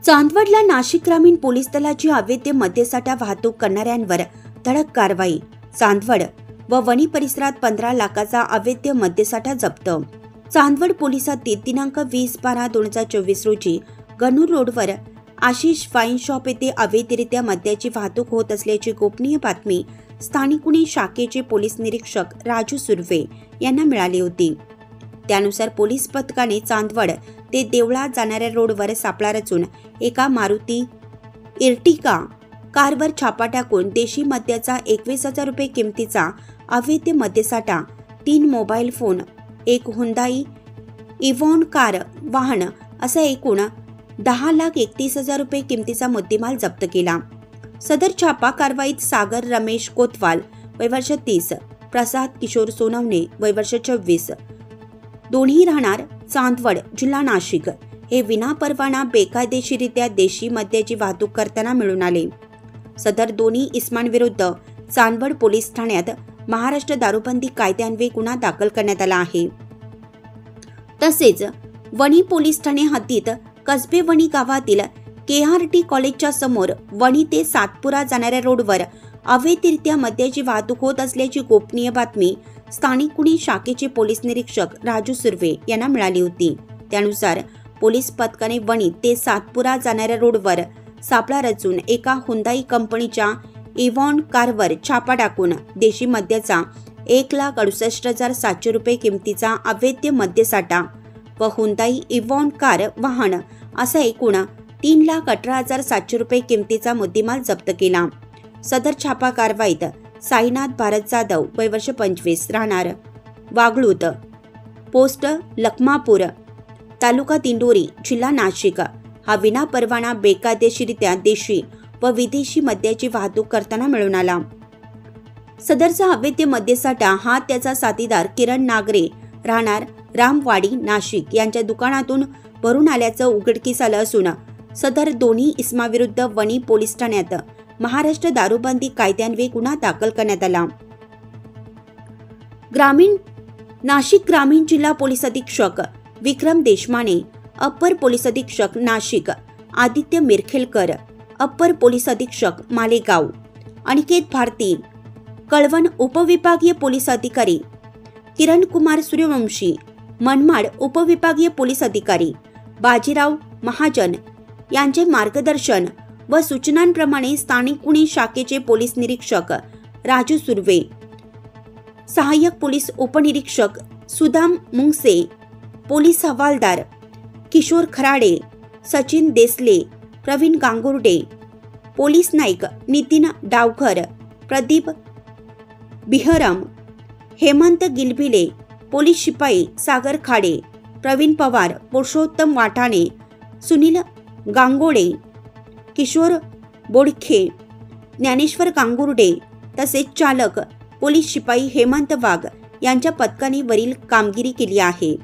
चांदवडला नाशिक ग्रामीण पोलीस दलाची अवैध मद्यसाठा वाहतूक करणाऱ्यांवर धडक कारवाई। चांदवड व वणी परिसरात 15 लाखाचा अवैध मद्यसाठा जप्त। चांदवड पोलिसात दिनांक 20/12/2024 रोजी गणूर रोडवर आशिष वाईन शॉप येथे अवैधरित्या मद्याची वाहतूक होत असल्याची गोपनीय बातमी स्थानिक गुन्हे शाखेचे पोलीस निरीक्षक राजू सुर्वे यांना मिळाली होती। त्यानुसार पोलीस पथकाने चांदवड ते देवळा जाणाऱ्या रोडवर सापळा रचून एका मारुती इर्टिगा कारवर छापा टाकून देशी मद्याचा 21,000 रुपये किमतीचा अवैध मद्यसाठा, 3 मोबाईल फोन, एक हुंदाई इव्हॉन कार वाहन असा एकूण 10,31,000 रुपये किमतीचा मुद्देमाल जप्त केला। सदर छापा कारवाईत सागर रमेश कोतवाल वय वर्ष 30, प्रसाद किशोर सोनवणे वय वर्ष 24, दोन्ही राहणार चांदवड जिल्हा नाशिक हे विनापरवाना बेकायदेशीरित्या देशी मद्याची वाहतूक करताना मिळून आले। सदर दोन्ही इस्मांविरुद्ध चांदवड पोलीस ठाण्यात महाराष्ट्र दारूबंदी कायद्यान्वये गुन्हा दाखल करण्यात आला आहे। तसेच वणी पोलीस ठाणे हद्दीत कसबे वणी गावातील KRT कॉलेजच्या समोर वणी ते सातपुरा जाणाऱ्या रोडवर अवैधरित्या मद्याची वाहतूक होत असल्याची गोपनीय बातमी स्थानिक गुन्हे शाखेचे पोलीस निरीक्षक राजू सुर्वे यांना मिळाली होती। त्यानुसार पोलीस पथकाने वणी ते सातपुरा जाणाऱ्या रोडवर सापळा रचून एका हुंदाई कंपनीच्या इव्हॉन कारवर छापा टाकून देशी मद्याचा 1,68,700 रुपये किमतीचा अवैध मद्यसाठा व हुंदाई इव्हॉन कार वाहन असा एकूण 3,18,700 रुपये किमतीचा मुद्देमाल जप्त केला। सदर छापा कारवाईत साईनाथ भारत जाधव वय वर्ष 25, राहणार वागळूत, पोस्ट लखमापूर, तालुका दिंडोरी, जिल्हा नाशिक हा विनापरवाना बेकायदेशीरित्या देशी व विदेशी मद्याची वाहतूक करताना मिळून आला। सदरचा अवैध मद्यसाठा हा त्याचा साथीदार किरण नागरे राहणार रामवाडी नाशिक यांच्या दुकानातून भरून आल्याचं उघडकीस आलं असून सदर दोन्ही इस्माविरुद्ध वणी पोलीस ठाण्यात महाराष्ट्र दारूबंदी कायद्यान्वये गुन्हा दाखल करण्यात आला। नाशिक ग्रामीण जिल्हा पोलीस अधीक्षक विक्रम देशमाने, अप्पर पोलीस अधीक्षक नाशिक आदित्य मिरखेलकर, अप्पर पोलीस अधीक्षक मालेगाव अनिकेत भारती, कळवण उपविभागीय पोलीस अधिकारी किरण कुमार सूर्यवंशी, मनमाड उपविभागीय पोलीस अधिकारी बाजीराव महाजन यांचे मार्गदर्शन व सूचनांप्रमाणे स्थानिक गुन्हे शाखेचे पोलीस निरीक्षक राजू सुर्वे, सहाय्यक पोलीस उपनिरीक्षक सुदाम मुंगसे, पोलीस हवालदार किशोर खराडे, सचिन देसले, प्रवीण गांगुर्डे, पोलीस नाईक नितीन डावकर, प्रदीप बिहरम, हेमंत गिलबिले, पोलीस शिपाई सागर खाडे, प्रवीण पवार, पुरुषोत्तम वाटाणे, सुनील गांगोडे, किशोर बोडखे, ज्ञानेश्वर गांगुर्डे तसेच चालक पोलीस शिपाई हेमंत वाघ यांच्या पथकाने वरील कामगिरी केली आहे।